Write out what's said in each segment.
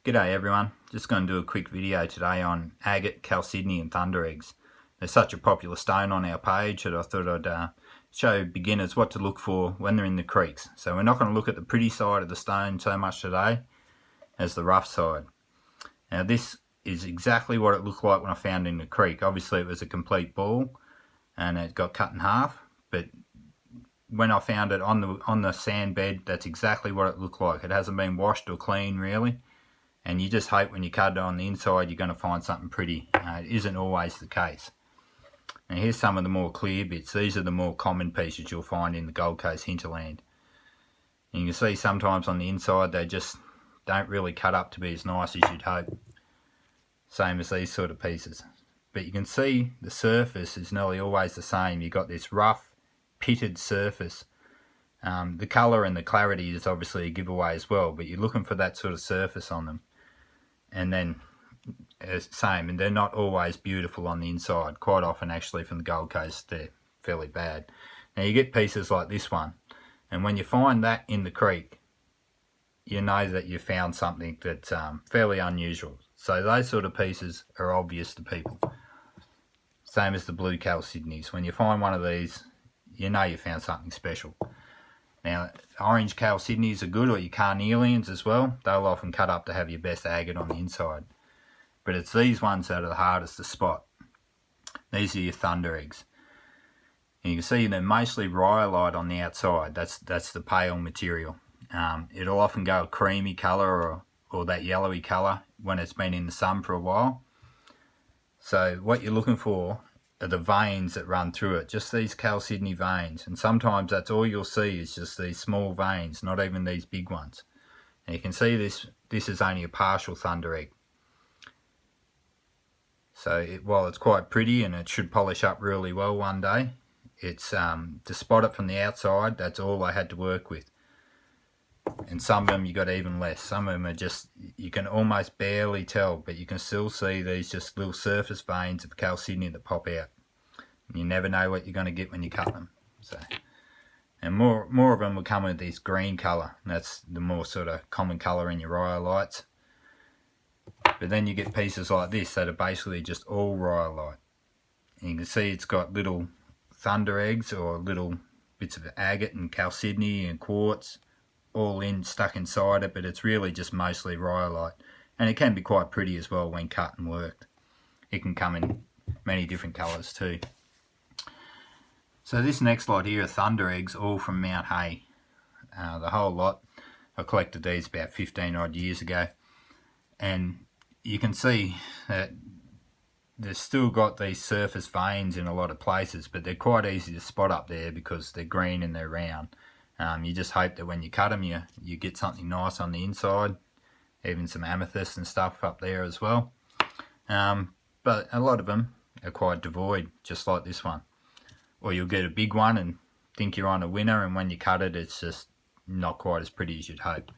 G'day everyone, just going to do a quick video today on agate, chalcedony and thunder eggs. They're such a popular stone on our page that I thought I'd show beginners what to look for when they're in the creeks. So we're not going to look at the pretty side of the stone so much today as the rough side. Now this is exactly what it looked like when I found it in the creek. Obviously it was a complete ball and it got cut in half, but when I found it on the sand bed, that's exactly what it looked like. It hasn't been washed or cleaned really. And you just hope when you cut it on the inside you're going to find something pretty. It isn't always the case. Now here's some of the more clear bits. These are the more common pieces you'll find in the Gold Coast hinterland. And you can see sometimes on the inside they just don't really cut up to be as nice as you'd hope. Same as these sort of pieces. But you can see the surface is nearly always the same. You've got this rough, pitted surface. The colour and the clarity is obviously a giveaway as well, but you're looking for that sort of surface on them. And then same, and they're not always beautiful on the inside. Quite often actually from the Gold Coast they're fairly bad. Now you get pieces like this one, and when you find that in the creek you know that you found something that's fairly unusual. So those sort of pieces are obvious to people. Same as the blue chalcedonies. When you find one of these you know you found something special. Now, orange chalcedonies are good, or your carnelians as well. They'll often cut up to have your best agate on the inside. But it's these ones that are the hardest to spot. These are your thunder eggs. And you can see they're mostly rhyolite on the outside. That's the pale material. It'll often go a creamy colour or that yellowy colour when it's been in the sun for a while. So what you're looking for are the veins that run through it, just these chalcedony veins, and sometimes that's all you'll see is just these small veins, not even these big ones. And you can see this is only a partial thunder egg. So while it's quite pretty and it should polish up really well one day, it's to spot it from the outside, that's all I had to work with. And some of them you got even less. Some of them are just, you can almost barely tell, but you can still see these just little surface veins of chalcedony that pop out. And you never know what you're going to get when you cut them. So, and more of them will come with this green colour. That's the more sort of common colour in your rhyolites. But then you get pieces like this that are basically just all rhyolite. And you can see it's got little thunder eggs or little bits of agate and chalcedony and quartz all stuck inside it, but it's really just mostly rhyolite, and it can be quite pretty as well when cut and worked. It can come in many different colours too. So this next lot here are thunder eggs, all from Mount Hay. The whole lot. I collected these about 15 odd years ago, and you can see that they've still got these surface veins in a lot of places, but they're quite easy to spot up there because they're green and they're round. You just hope that when you cut them you get something nice on the inside, even some amethyst and stuff up there as well. But a lot of them are quite devoid, just like this one. Or you'll get a big one and think you're on a winner, and when you cut it it's just not quite as pretty as you'd hope.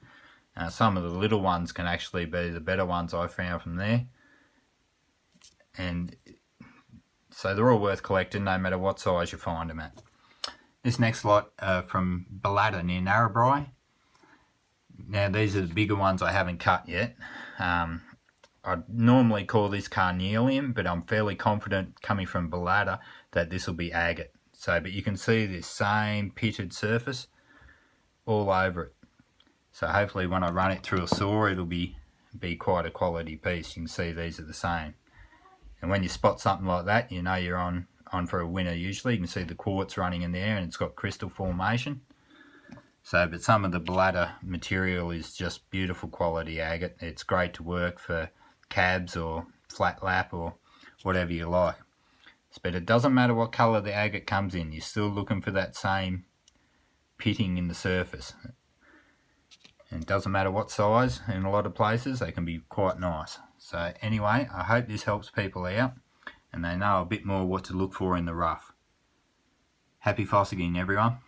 Some of the little ones can actually be the better ones I found from there. And so they're all worth collecting no matter what size you find them at. This next lot from Balladder near Narrabri. Now these are the bigger ones I haven't cut yet. I'd normally call this carnelian, but I'm fairly confident coming from Balladder that this will be agate. So, but you can see this same pitted surface all over it. So hopefully when I run it through a saw it'll be quite a quality piece. You can see these are the same. And when you spot something like that, you know you're on for a winner usually. You can see the quartz running in there and it's got crystal formation. So, but some of the Balladder material is just beautiful quality agate. It's great to work for cabs or flat lap or whatever you like. But it doesn't matter what colour the agate comes in, you're still looking for that same pitting in the surface. And it doesn't matter what size, in a lot of places they can be quite nice. So anyway, I hope this helps people out and they know a bit more what to look for in the rough. Happy fossicking everyone.